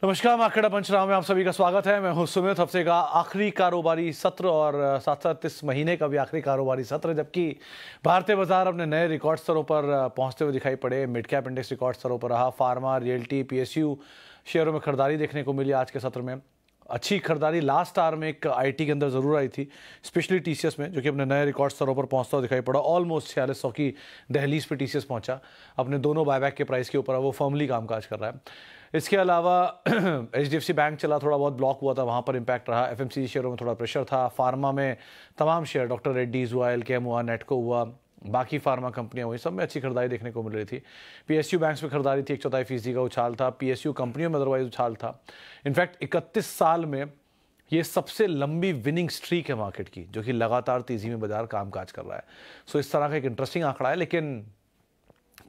नमस्कार, मार्केट पंचनामे में आप सभी का स्वागत है। मैं हूं सुमित। हफ्ते का आखिरी कारोबारी सत्र और साथ साथ इस महीने का भी आखिरी कारोबारी सत्र, जबकि भारतीय बाजार अपने नए रिकॉर्ड स्तरों पर पहुंचते हुए दिखाई पड़े। मिड कैप इंडेक्स रिकॉर्ड स्तरों पर रहा। फार्मा, रियल्टी, पीएसयू शेयरों में खरीदारी देखने को मिली आज के सत्र में। अच्छी खरीदारी लास्ट आवर में एक आईटी के अंदर जरूर आई थी, स्पेशली टीसीएस में, जो कि अपने नए रिकॉर्ड स्तरों पर पहुंचता हुआ दिखाई पड़ा। ऑलमोस्ट 4600 की दहलीज पे टीसीएस पहुंचा अपने दोनों बायबैक के प्राइस के ऊपर। वो फर्मली कामकाज कर रहा है। इसके अलावा एचडीएफसी बैंक चला, थोड़ा बहुत ब्लॉक हुआ था, वहाँ पर इम्पैक्ट रहा। एफएमसीजी शेयरों में थोड़ा प्रेशर था। फार्मा में तमाम शेयर, डॉक्टर रेड्डीज हुआ, एलकेएम हुआ, नेटको हुआ, बाकी फार्मा कंपनियां हुई, सब में अच्छी खरीदारी देखने को मिल रही थी। पीएसयू बैंक्स में खरीदारी थी, 1/4% का उछाल था। पीएसयू कंपनियों में अदरवाइज उछाल था। इनफैक्ट 31 साल में ये सबसे लंबी विनिंग स्ट्रीक है मार्केट की, जो कि लगातार तेजी में बाजार कामकाज कर रहा है। सो इस तरह का एक इंटरेस्टिंग आंकड़ा है, लेकिन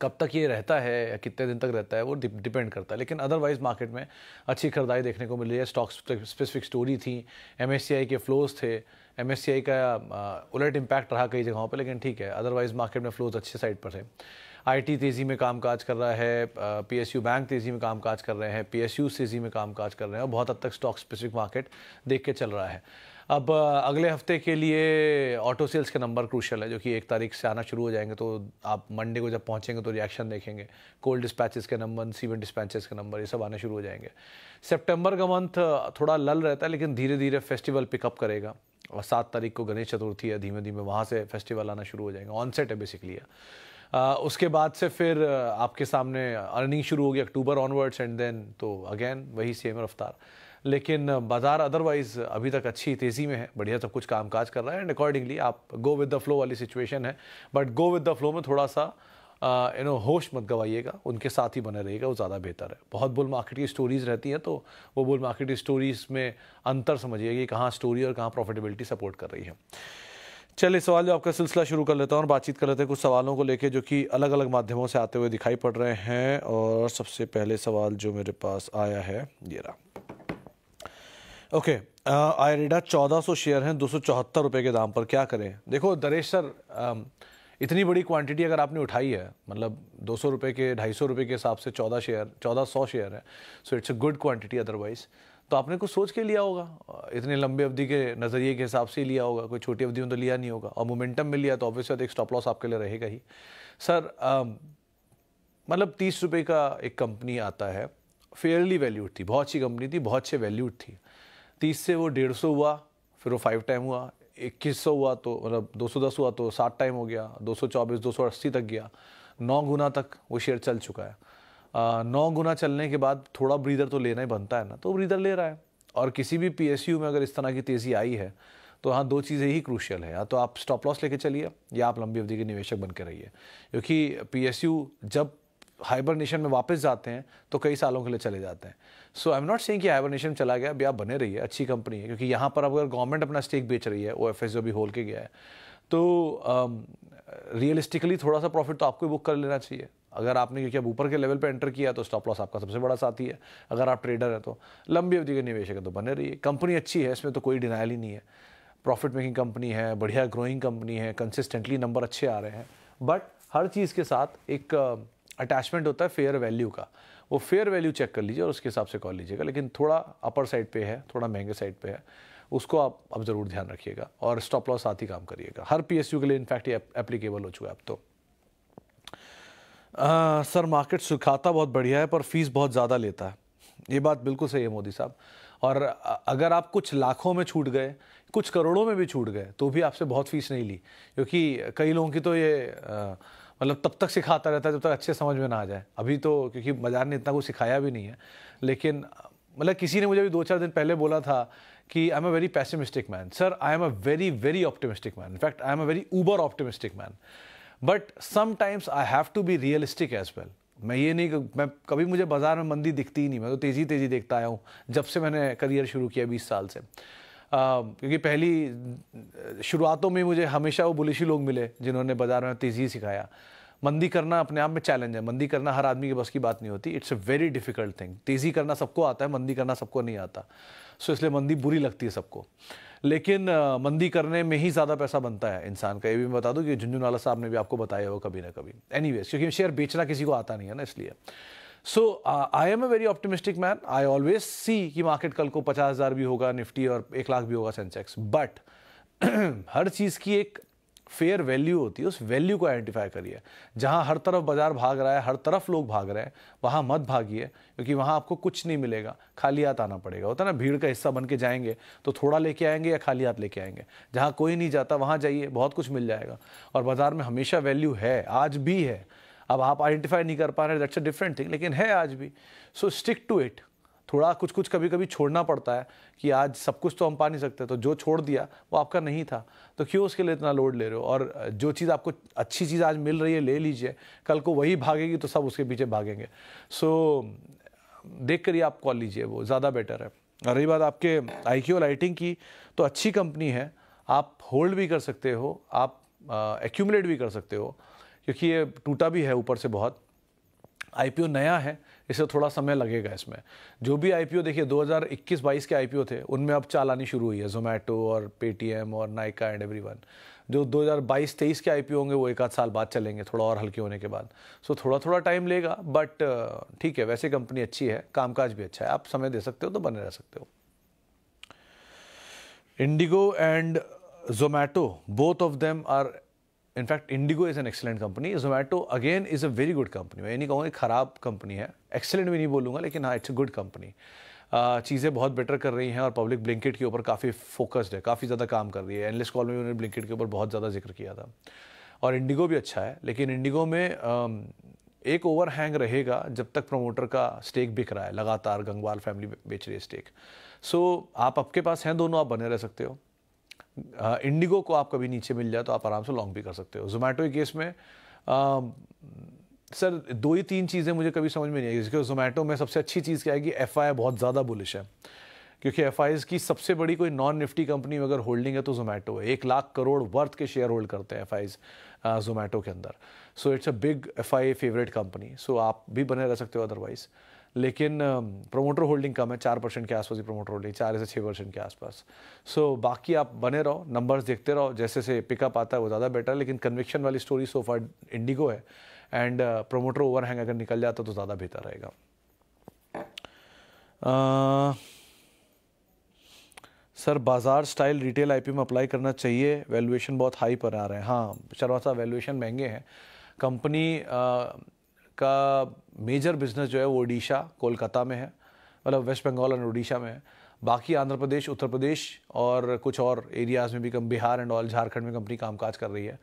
कब तक ये रहता है या कितने दिन तक रहता है वो डिपेंड करता है। लेकिन अदरवाइज मार्केट में अच्छी खरीदारी देखने को मिल रही है। स्टॉक स्पेसिफिक स्टोरी थी, एमएससीआई के फ्लोज थे। एमएससीआई का उलट इम्पैक्ट रहा कई जगहों पे, लेकिन ठीक है, अदरवाइज मार्केट में फ्लोज अच्छे साइड पर थे। आईटी तेज़ी में कामकाज कर रहा है, पीएसयू बैंक तेज़ी में कामकाज कर रहे हैं, पीएसयू तेज़ी में कामकाज कर रहे हैं, और बहुत हद तक स्टॉक स्पेसिफिक मार्केट देख के चल रहा है। अब अगले हफ्ते के लिए ऑटो सेल्स के नंबर क्रूशल है, जो कि 1 तारीख से आना शुरू हो जाएंगे। तो आप मंडे को जब पहुंचेंगे तो रिएक्शन देखेंगे। कोल्ड डिस्पैचेस के नंबर, सीमेंट डिस्पैचेस के नंबर, ये सब आने शुरू हो जाएंगे। सितंबर का मंथ थोड़ा लल रहता है, लेकिन धीरे धीरे फेस्टिवल पिकअप करेगा। और 7 तारीख को गणेश चतुर्थी है, धीमे धीमे वहाँ से फेस्टिवल आना शुरू हो जाएंगे। ऑनसेट है बेसिकली। उसके बाद से फिर आपके सामने अर्निंग शुरू होगी अक्टूबर ऑनवर्ड्स, एंड देन तो अगेन वही सेम रफ्तार। लेकिन बाजार अदरवाइज अभी तक अच्छी तेज़ी में है, बढ़िया सब कुछ कामकाज कर रहा है। एंड अकॉर्डिंगली आप गो विद द फ्लो वाली सिचुएशन है, but go with the flow में थोड़ा सा होश मत गवाइएगा, उनके साथ ही बने रहिएगा, वो ज़्यादा बेहतर है। बहुत बुल मार्केट की स्टोरीज रहती हैं, तो वो बुल मार्केट की स्टोरीज में अंतर समझिएगा कि कहाँ स्टोरी और कहाँ प्रॉफिटेबिलिटी सपोर्ट कर रही है। चलिए, सवाल जो आपका सिलसिला शुरू कर लेता हूँ और बातचीत कर लेते हैं कुछ सवालों को लेके, जो कि अलग अलग माध्यमों से आते हुए दिखाई पड़ रहे हैं। और सबसे पहले सवाल जो मेरे पास आया है ये रहा। ओके, आयरिडा 1400 शेयर हैं, 274 रुपये के दाम पर, क्या करें? देखो दरेश सर, इतनी बड़ी क्वांटिटी अगर आपने उठाई है, मतलब 200 रुपये के, 250 रुपये के हिसाब से 1400 शेयर है, सो it's a good quantity. Otherwise तो आपने कुछ सोच के लिया होगा, इतने लंबे अवधि के नज़रिए के हिसाब से ही लिया होगा, कोई छोटी अवधि में तो लिया नहीं होगा। और मोमेंटम में लिया तो ऑब्वियसली एक स्टॉप लॉस आपके लिए रहेगा ही। सर मतलब 30 रुपये का एक कंपनी आता है, फेयरली वैल्यूड थी, बहुत अच्छी कंपनी थी, बहुत अच्छे वैल्यूड थी। 30 से वो 150 हुआ, फिर वो 5 टाइम हुआ, 2100 हुआ तो मतलब 210 हुआ तो 7 टाइम हो गया, 224, 280 तक गया, 9 गुना तक वो शेयर चल चुका है। 9 गुना चलने के बाद थोड़ा ब्रीदर तो लेना ही बनता है ना, तो ब्रीदर ले रहा है। और किसी भी पीएसयू में अगर इस तरह की तेज़ी आई है तो हाँ, 2 चीज़ें ही क्रूशियल है, या तो आप स्टॉप लॉस लेके चलिए या आप लंबी अवधि के निवेशक बन के रहिए। क्योंकि पीएसयू जब हाइबरनेशन में वापस जाते हैं तो कई सालों के लिए चले जाते हैं। सो आई एम नॉट सेइंग कि हाइबरनेशन चला गया, अभी आप बने रहिए, अच्छी कंपनी है। क्योंकि यहाँ पर अगर गवर्नमेंट अपना स्टेक बेच रही है, ओएफएस जो भी होल के गया है, तो रियलिस्टिकली थोड़ा सा प्रॉफिट तो आपको ही बुक कर लेना चाहिए। अगर आपने, क्योंकि अब ऊपर के लेवल पे एंटर किया तो स्टॉप लॉस आपका सबसे बड़ा साथी है। अगर आप ट्रेडर हैं तो लंबी अवधि के निवेशक है तो बने रहिए। कंपनी अच्छी है, इसमें तो कोई डिनाइल ही नहीं है। प्रॉफिट मेकिंग कंपनी है, बढ़िया ग्रोइंग कंपनी है, कंसिस्टेंटली नंबर अच्छे आ रहे हैं। बट हर चीज़ के साथ एक अटैचमेंट होता है फेयर वैल्यू का। वो फेयर वैल्यू चेक कर लीजिए और उसके हिसाब से कॉल लीजिएगा। लेकिन थोड़ा अपर साइड पे है, थोड़ा महंगे साइड पे है, उसको आप अब ज़रूर ध्यान रखिएगा और स्टॉप लॉस साथ ही काम करिएगा। हर पीएसयू के लिए इनफैक्ट ये एप्लीकेबल हो चुका है अब तो। सर मार्केट सुखाता बहुत बढ़िया है पर फीस बहुत ज़्यादा लेता है। ये बात बिल्कुल सही है मोदी साहब। और अगर आप कुछ लाखों में छूट गए, कुछ करोड़ों में भी छूट गए, तो भी आपसे बहुत फीस नहीं ली। क्योंकि कई लोगों की तो ये मतलब तब तक सिखाता रहता है जब तक अच्छे समझ में ना आ जाए। अभी तो क्योंकि बाजार ने इतना कुछ सिखाया भी नहीं है, लेकिन मतलब किसी ने मुझे भी 2-4 दिन पहले बोला था कि I am a very pessimistic man. Sir, I am a very very optimistic man. In fact I am a very uber optimistic man, but sometimes I have to be realistic as well. मैं ये नहीं, मैं कभी, मुझे बाजार में मंदी दिखती ही नहीं, मैं तो तेज़ी देखता आया हूँ जब से मैंने करियर शुरू किया 20 साल से। क्योंकि पहली शुरुआतों में मुझे हमेशा वो बुलिशी लोग मिले जिन्होंने बाजार में तेज़ी सिखाया। मंदी करना अपने आप में चैलेंज है, मंदी करना हर आदमी के बस की बात नहीं होती। It's a very difficult thing. तेज़ी करना सबको आता है, मंदी करना सबको नहीं आता। सो इसलिए मंदी बुरी लगती है सबको, लेकिन मंदी करने में ही ज़्यादा पैसा बनता है इंसान का। ये भी मैं बता दूं कि झुंझुनवाला साहब ने भी आपको बताया हो कभी ना कभी। एनीवेज, क्योंकि शेयर बेचना किसी को आता नहीं है ना, इसलिए। So I am a very optimistic man. I always see कि मार्केट कल को 50,000 भी होगा निफ्टी और 1 लाख भी होगा सेंसेक्स. बट हर चीज़ की एक फेयर वैल्यू होती है, उस वैल्यू को आइडेंटिफाई करिए. जहां हर तरफ बाजार भाग रहा है, हर तरफ लोग भाग रहे हैं, वहां मत भागिए, क्योंकि वहां आपको कुछ नहीं मिलेगा, खाली हाथ आना पड़ेगा. होता है ना, भीड़ का हिस्सा बन के जाएंगे तो थोड़ा लेके आएंगे या खाली हाथ लेके आएंगे. जहां कोई नहीं जाता वहां जाइए, बहुत कुछ मिल जाएगा. और बाजार में हमेशा वैल्यू है, आज भी है. अब आप आइडेंटिफाई नहीं कर पा रहे, दैट्स अ डिफरेंट थिंग, लेकिन है आज भी. So stick to it. थोड़ा कुछ कुछ कभी कभी छोड़ना पड़ता है कि आज सब कुछ तो हम पा नहीं सकते, तो जो छोड़ दिया वो आपका नहीं था, तो क्यों उसके लिए इतना लोड ले रहे हो. और जो चीज़ आपको अच्छी चीज़ आज मिल रही है ले लीजिए, कल को वही भागेगी तो सब उसके पीछे भागेंगे. सो देख कर ही आप कॉल लीजिए, वो ज़्यादा बेटर है. और रही बात आपके IKO लाइटिंग की, तो अच्छी कंपनी है, आप होल्ड भी कर सकते हो, आप एक्यूमुलेट भी कर सकते हो, क्योंकि ये टूटा भी है ऊपर से बहुत. IPO नया है, इसे थोड़ा समय लगेगा इसमें. जो भी IPO देखिए 2021-22 के IPO थे, उनमें अब चाल आनी शुरू हुई है. जोमेटो और पेटीएम और नाइका एंड एवरीवन. जो 2022-23 के IPO होंगे वो 1 आध साल बाद चलेंगे, थोड़ा और हल्के होने के बाद. सो थोड़ा थोड़ा टाइम लेगा, बट ठीक है. वैसे कंपनी अच्छी है, कामकाज भी अच्छा है, आप समय दे सकते हो तो बने रह सकते हो. Indigo and Zomato, both of them are, in fact Indigo is an excellent company. Zomato again is a very good company. मैं ये नहीं कहूँगा ख़राब कंपनी है, एक्सेलेंट भी नहीं बोलूँगा, लेकिन हाँ, इट्स अ गुड कंपनी. चीज़ें बहुत बेटर कर रही हैं और पब्लिक ब्लिंकिट के ऊपर काफ़ी फोकस्ड है, काफ़ी ज़्यादा काम कर रही है. एनालिस्ट कॉल में उन्होंने ब्लिंकिट के ऊपर बहुत ज़्यादा जिक्र किया था. और इंडिगो भी अच्छा है, लेकिन इंडिगो में एक ओवर हैंग रहेगा जब तक प्रमोटर का स्टेक बिक रहा है लगातार. गंगवाल फैमिली बेच रही है स्टेक. सो आप आपके पास हैं दोनों, आप बने रह सकते हो. इंडिगो को आप कभी नीचे मिल जाए तो आप आराम से लॉन्ग भी कर सकते हो. जोमेटो के केस में सर 2 ही 3 चीज़ें मुझे कभी समझ में नहीं आई. क्योंकि जोमेटो में सबसे अच्छी चीज़ क्या है कि FI बहुत ज़्यादा बुलिश है, क्योंकि FIs की सबसे बड़ी कोई नॉन निफ्टी कंपनी में अगर होल्डिंग है तो जोमेटो है. 1 लाख करोड़ वर्थ के शेयर होल्ड करते हैं FIs जोमेटो के अंदर. So it's a big FI favourite company. So आप भी बने रह सकते हो अदरवाइज. लेकिन प्रोमोटर होल्डिंग कम है, 4% के आसपास ही प्रोमोटर होल्डिंग, 4 से 6% के आसपास. सो बाकी आप बने रहो, नंबर्स देखते रहो, जैसे से पिकअप आता है वो ज़्यादा बेटर. लेकिन कन्विक्शन वाली स्टोरी सो फार इंडिगो है, एंड प्रोमोटर ओवरहैंग अगर निकल जाता तो ज़्यादा बेहतर रहेगा. सर बाजार स्टाइल रिटेल IPO में अप्लाई करना चाहिए, वैल्यूएशन बहुत हाई पर आ रहे हैं. हाँ शर्मा साहब, वैल्यूएशन महंगे हैं. कंपनी का मेजर बिजनेस जो है वो ओडिशा कोलकाता में है, मतलब वेस्ट बंगाल और ओडिशा में है. बाकी आंध्र प्रदेश, उत्तर प्रदेश और कुछ और एरियाज़ में भी, कम बिहार एंड ऑल, झारखंड में कंपनी कामकाज कर रही है.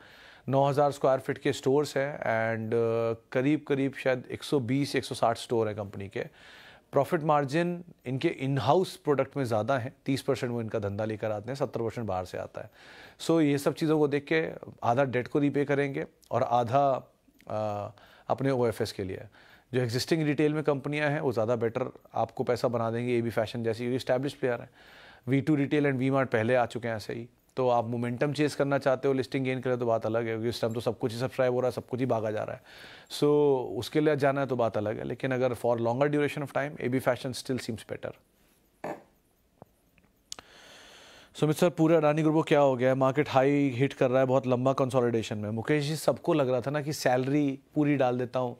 9,000 स्क्वायर फीट के स्टोर्स हैं, एंड करीब करीब शायद 120-160 स्टोर है कंपनी के. प्रॉफिट मार्जिन इनके इन हाउस प्रोडक्ट में ज़्यादा है, 30% वो इनका धंधा लेकर आते हैं, 70% बाहर से आता है. सो ये सब चीज़ों को देख के आधा डेट को रीपे करेंगे और आधा अपने OFS के लिए. जो एग्जिस्टिंग रिटेल में कंपनियां हैं वो ज़्यादा बेटर आपको पैसा बना देंगी. AB फैशन जैसी, क्योंकि स्टैब्लिश प्लेयर है. V2 रिटेल एंड V-Mart पहले आ चुके हैं ऐसे ही. तो आप मोमेंटम चेस करना चाहते हो, लिस्टिंग गेन करें तो बात अलग है, क्योंकि इस टाइम तो सब कुछ ही सब्सक्राइब हो रहा है, सब कुछ ही भागा जा रहा है. सो उसके लिए जाना है तो बात अलग है. लेकिन अगर for longer duration of time AB fashion still seems better. Sumit sir, पूरे अडानी ग्रुप को क्या हो गया है? मार्केट हाई हिट कर रहा है, बहुत लंबा कंसोलिडेशन में. मुकेश जी, सबको लग रहा था ना कि सैलरी पूरी डाल देता हूँ,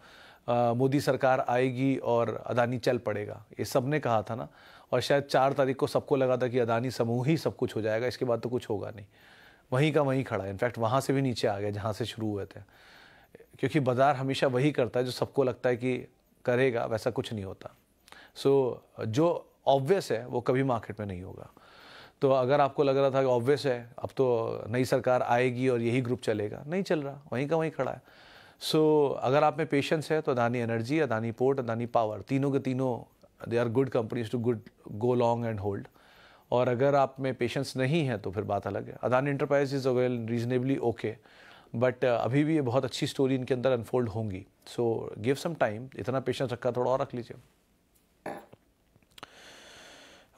मोदी सरकार आएगी और अडानी चल पड़ेगा, ये सब ने कहा था ना. और शायद 4 तारीख को सबको लगा था कि अडानी समूह ही सब कुछ हो जाएगा, इसके बाद तो कुछ होगा नहीं. वहीं का वहीं खड़ा है. इनफैक्ट वहाँ से भी नीचे आ गया जहाँ से शुरू हुए थे, क्योंकि बाजार हमेशा वही करता है जो सबको लगता है कि करेगा, वैसा कुछ नहीं होता. सो जो ऑब्वियस है वो कभी मार्केट में नहीं होगा. तो अगर आपको लग रहा था कि ऑब्वियस है अब तो नई सरकार आएगी और यही ग्रुप चलेगा, नहीं चल रहा, वहीं का वहीं खड़ा है. सो अगर आप में पेशेंस है तो Adani energy, Adani port, Adani power, तीनों के तीनों they are good companies to go long and hold. और अगर आप में पेशेंस नहीं है तो फिर बात अलग है. Adani enterprise is well reasonably okay, but अभी भी ये बहुत अच्छी स्टोरी इनके अंदर अनफोल्ड होंगी. सो गिव सम टाइम, इतना पेशेंस रखा, थोड़ा और रख लीजिए.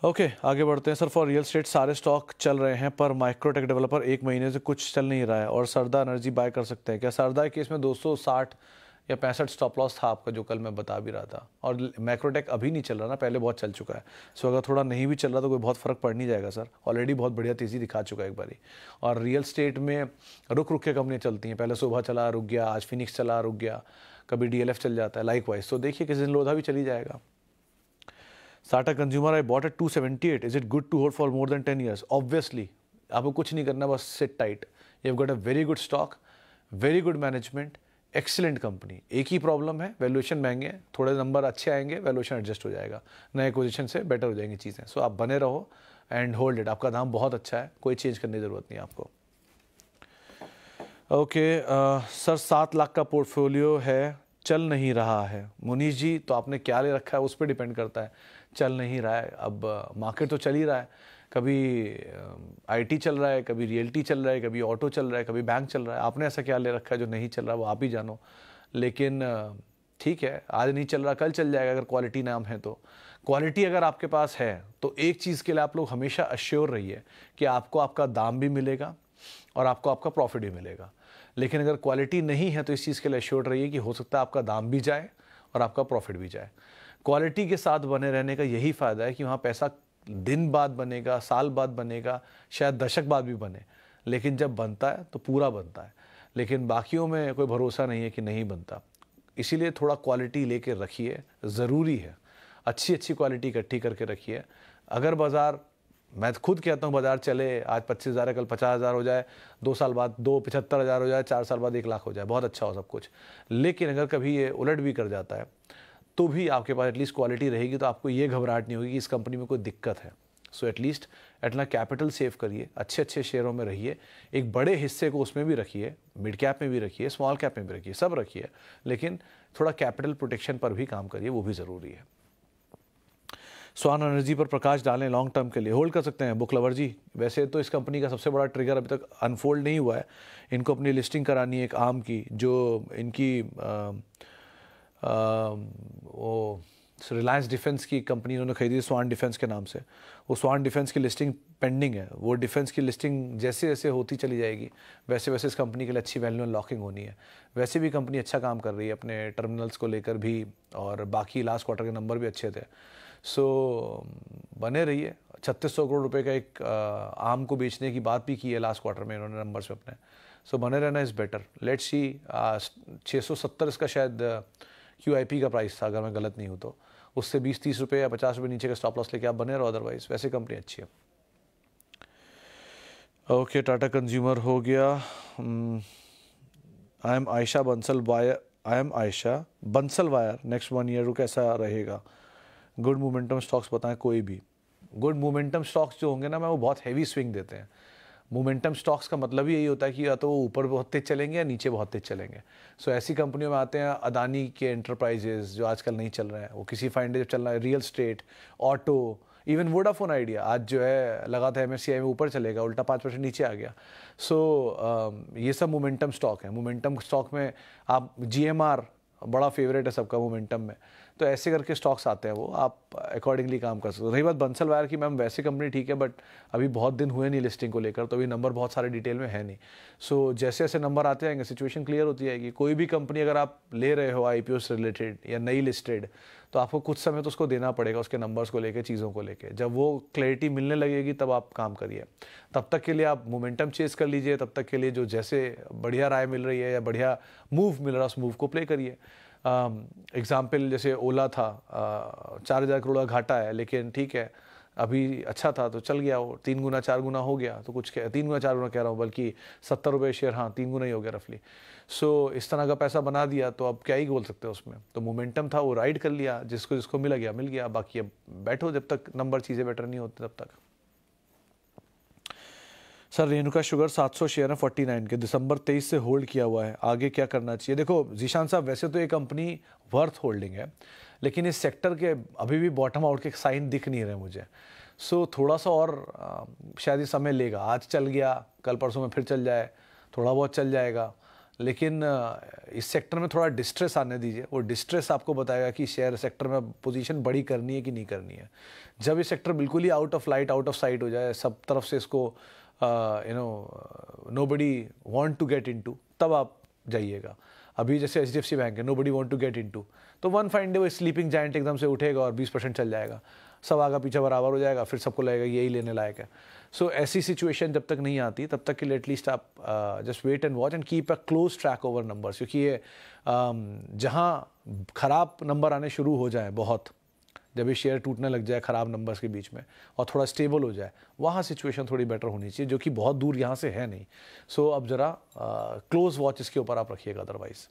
ओके, आगे बढ़ते हैं. सर, फॉर रियल स्टेट सारे स्टॉक चल रहे हैं, पर माइक्रोटेक डेवलपर 1 महीने से कुछ चल नहीं रहा है, और सरदा एनर्जी बाय कर सकते हैं क्या? सरदा के केस में 260 या 65 स्टॉप लॉस था आपका, जो कल मैं बता भी रहा था. और माइक्रोटेक अभी नहीं चल रहा ना, पहले बहुत चल चुका है. सो अगर थोड़ा नहीं भी चल रहा तो कोई बहुत फ़र्क पड़ नहीं जाएगा सर, ऑलरेडी बहुत बढ़िया तेज़ी दिखा चुका है एक बारी. और रियल स्टेट में रुक रुक के कंपनी चलती हैं, पहले सुबह चला रुक गया, आज फिनिक्स चला रुक गया, कभी DLF चल जाता है लाइक वाइज। तो देखिए किसी दिन लोधा भी चली जाएगा। Tata consumer I bought at 278, is it good to hold for more than 10 years? Obviously आपको कुछ नहीं करना, बस sit tight. You have got a very good stock, very good management, excellent company. एक ही प्रॉब्लम है, वैल्यूएशन महंगे हैं, थोड़े नंबर अच्छे आएंगे, वैल्यूएशन एडजस्ट हो जाएगा, नए एक्विजिशन से बेटर हो जाएंगी चीज़ें। सो आप बने रहो एंड होल्ड इट। आपका दाम बहुत अच्छा है, कोई चेंज करने की ज़रूरत नहीं है आपको। ओके सर, 7 लाख का पोर्टफोलियो है, चल नहीं रहा है। मुनीश जी, तो आपने क्या ले रखा है उस पर डिपेंड करता है। चल नहीं रहा है, अब मार्केट तो चल ही रहा है, कभी IT चल रहा है, कभी रियल्टी चल रहा है, कभी ऑटो चल रहा है, कभी बैंक चल रहा है। आपने ऐसा क्या ले रखा है जो नहीं चल रहा, वो आप ही जानो। लेकिन ठीक है, आज नहीं चल रहा, कल चल जाएगा अगर क्वालिटी नाम है तो। क्वालिटी अगर आपके पास है तो एक चीज़ के लिए आप लोग हमेशा अश्योर रहिए कि आपको आपका दाम भी मिलेगा और आपको आपका प्रॉफिट भी मिलेगा। लेकिन अगर क्वालिटी नहीं है तो इस चीज़ के लिए अश्योर रहिए कि हो सकता है आपका दाम भी जाए और आपका प्रॉफिट भी जाए। क्वालिटी के साथ बने रहने का यही फ़ायदा है कि वहाँ पैसा दिन बाद बनेगा, साल बाद बनेगा, शायद दशक बाद भी बने, लेकिन जब बनता है तो पूरा बनता है। लेकिन बाकियों में कोई भरोसा नहीं है कि नहीं बनता, इसीलिए थोड़ा क्वालिटी लेके रखिए, ज़रूरी है। अच्छी अच्छी क्वालिटी इकट्ठी करके रखिए। अगर बाज़ार, मैं खुद कहता हूँ बाज़ार चले, आज 25,000 है, कल 50,000 हो जाए, 2 साल बाद 75,000 हो जाए, 4 साल बाद 1 लाख हो जाए, बहुत अच्छा हो सब कुछ। लेकिन अगर कभी ये उलट भी कर जाता है तो भी आपके पास एटलीस्ट क्वालिटी रहेगी, तो आपको ये घबराहट नहीं होगी कि इस कंपनी में कोई दिक्कत है। सो एटलीस्ट अपना कैपिटल सेव करिए, अच्छे अच्छे शेयरों में रहिए, एक बड़े हिस्से को उसमें भी रखिए, मिड कैप में भी रखिए, स्मॉल कैप में भी रखिए, सब रखिए, लेकिन थोड़ा कैपिटल प्रोटेक्शन पर भी काम करिए, वो भी ज़रूरी है। स्वान एनर्जी पर प्रकाश डालें लॉन्ग टर्म के लिए, होल्ड कर सकते हैं बुक लवर जी। वैसे तो इस कंपनी का सबसे बड़ा ट्रिगर अभी तक अनफोल्ड नहीं हुआ है। इनको अपनी लिस्टिंग करानी है एक आर्म की, जो इनकी वो रिलायंस डिफेंस की कंपनी इन्होंने खरीदी स्वान डिफेंस के नाम से। वो स्वान डिफेंस की लिस्टिंग पेंडिंग है। वो डिफेंस की लिस्टिंग जैसे जैसे होती चली जाएगी वैसे वैसे इस कंपनी के लिए अच्छी वैल्यू अनलॉकिंग होनी है। वैसे भी कंपनी अच्छा काम कर रही है अपने टर्मिनल्स को लेकर भी, और बाकी लास्ट क्वार्टर के नंबर भी अच्छे थे। सो बने रहिए। 3600 करोड़ रुपए का एक आर्म को बेचने की बात भी की है लास्ट क्वार्टर में इन्होंने नंबर्स में अपने। सो बने रहना इज़ बेटर। लेट्स सी, 670 इसका शायद QIP का प्राइस था, अगर मैं गलत नहीं हूँ तो। उससे 20-30 रुपये या 50 रुपये नीचे का स्टॉप लॉस लेके आप बने रहो, अदरवाइज वैसे कंपनी अच्छी है। ओके, टाटा कंज्यूमर हो गया। I am Ayesha Bansal wire next 1 year कैसा रहेगा? गुड मोमेंटम स्टॉक्स बताएं कोई भी। गुड मोमेंटम स्टॉक्स जो होंगे ना, मैं वो बहुत हैवी स्विंग देते हैं। मोमेंटम स्टॉक्स का मतलब ही यही होता है कि या तो वो ऊपर बहुत तेज चलेंगे या नीचे बहुत तेज चलेंगे। सो ऐसी कंपनियों में आते हैं अदानी के एंटरप्राइजेज जो आजकल नहीं चल रहे हैं, वो किसी फाइंड जब चल रहा है, real estate, auto, even Vodafone idea आज जो है लगा था MSCI में ऊपर चलेगा, उल्टा 5% नीचे आ गया। सो ये सब मोमेंटम स्टॉक है। मोमेंटम स्टॉक में आप GMR बड़ा फेवरेट है सबका मोमेंटम में, तो ऐसे करके स्टॉक्स आते हैं, वो आप अकॉर्डिंगली काम कर सकते हो। रही बात बंसल वायर की, मैम वैसे कंपनी ठीक है, बट अभी बहुत दिन हुए नहीं लिस्टिंग को लेकर, तो अभी नंबर बहुत सारे डिटेल में है नहीं। सो जैसे जैसे नंबर आते जाएंगे सिचुएशन क्लियर होती जाएगी। कोई भी कंपनी अगर आप ले रहे हो IPO से रिलेटेड या नई लिस्टेड, तो आपको कुछ समय तो उसको देना पड़ेगा, उसके नंबर्स को लेकर, चीज़ों को लेकर। जब वो क्लैरिटी मिलने लगेगी तब आप काम करिए। तब तक के लिए आप मोमेंटम चेस कर लीजिए, तब तक के लिए जो जैसे बढ़िया राय मिल रही है या बढ़िया मूव मिल रहा है उस मूव को प्ले करिए। एग्जाम्पल जैसे ओला था, 4,000 करोड़ का घाटा है, लेकिन ठीक है अभी अच्छा था तो चल गया, वो 3 गुना 4 गुना हो गया, तो कुछ 3 गुना 4 गुना कह रहा हूँ, बल्कि 70 रुपये शेयर, हाँ 3 गुना ही हो गया रफली। सो इस तरह का पैसा बना दिया, तो अब क्या ही बोल सकते हैं उसमें। तो मोमेंटम था, वो राइड कर लिया, जिसको जिसको मिल गया, बाकी अब बैठो जब तक नंबर चीज़ें बेटर नहीं होती तब तक। सर रेणुका शुगर 700 शेयर है 49 के, दिसंबर 23 से होल्ड किया हुआ है, आगे क्या करना चाहिए? देखो जीशान साहब, वैसे तो ये कंपनी वर्थ होल्डिंग है, लेकिन इस सेक्टर के अभी भी बॉटम आउट के साइन दिख नहीं रहे मुझे। सो थोड़ा सा और शायद ये समय लेगा। आज चल गया, कल परसों में फिर चल जाए, थोड़ा बहुत चल जाएगा, लेकिन इस सेक्टर में थोड़ा डिस्ट्रेस आने दीजिए। वो डिस्ट्रेस आपको बताएगा कि शेयर सेक्टर में पोजीशन बड़ी करनी है कि नहीं करनी है। जब ये सेक्टर बिल्कुल ही out of light, out of sight हो जाए, सब तरफ से इसको nobody want to get into, तब आप जाइएगा। अभी जैसे HDFC बैंक है, nobody want to get into, तो वन फाइन डे वो स्लीपिंग जायंट एकदम से उठेगा और 20% चल जाएगा, सब आगा पीछा बराबर हो जाएगा, फिर सबको लगेगा यही लेने लायक है। सो ऐसी सिचुएशन जब तक नहीं आती तब तक के लिए एटलीस्ट आप just wait and watch and keep a close track over numbers, क्योंकि ये जहाँ खराब नंबर आने शुरू हो जाए बहुत, जब ये शेयर टूटने लग जाए खराब नंबर्स के बीच में और थोड़ा स्टेबल हो जाए, वहाँ सिचुएशन थोड़ी बेटर होनी चाहिए, जो कि बहुत दूर यहाँ से है नहीं। सो अब ज़रा क्लोज वॉच इसके ऊपर आप रखिएगा अदरवाइज।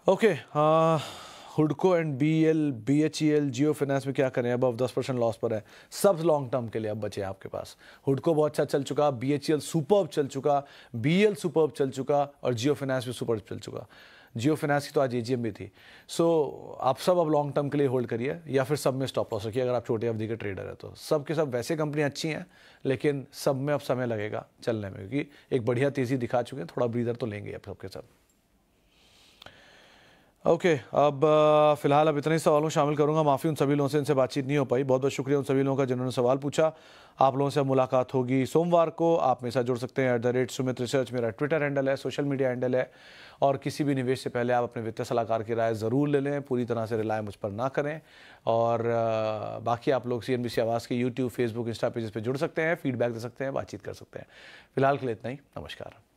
ओके, हुडको एंड BHEL जियो फाइनेंस में क्या करें? अब 10% लॉस पर है, सब लॉन्ग टर्म के लिए अब बचे आपके पास। हुडको बहुत अच्छा चल चुका, BHEL सुपर्ब चल चुका, BEL सुपर्ब चल चुका और जियो फाइनेंस भी सुपर्ब चल चुका। जियो फाइनेंस की तो आज AGM भी थी। सो आप सब अब लॉन्ग टर्म के लिए होल्ड करिए या फिर सब में स्टॉप लॉस रखिए अगर आप छोटे अवधि के ट्रेडर है तो। सब के सब वैसे कंपनी अच्छी हैं, लेकिन सब में अब समय लगेगा चलने में, क्योंकि एक बढ़िया तेज़ी दिखा चुके हैं, थोड़ा ब्रीदर तो लेंगे अब सबके सब। ओके, अब फिलहाल अब इतने ही सवालों शामिल करूंगा। माफ़ी उन सभी लोगों से इनसे बातचीत नहीं हो पाई। बहुत बहुत शुक्रिया उन सभी लोगों का जिन्होंने सवाल पूछा। आप लोगों से मुलाकात होगी सोमवार को। आप मेरे साथ जुड़ सकते हैं @सुमित रिसर्च मेरा ट्विटर हैंडल है, सोशल मीडिया हैंडल है। और किसी भी निवेश से पहले आप अपने वित्तीय सलाहकार की राय ज़रूर ले लें, पूरी तरह से रिलाय मुझ पर ना करें। और बाकी आप लोग CNBC आवाज़ के YouTube, Facebook, इंस्टा पेजेस पर जुड़ सकते हैं, फीडबैक दे सकते हैं, बातचीत कर सकते हैं। फिलहाल के लिए इतना ही, नमस्कार।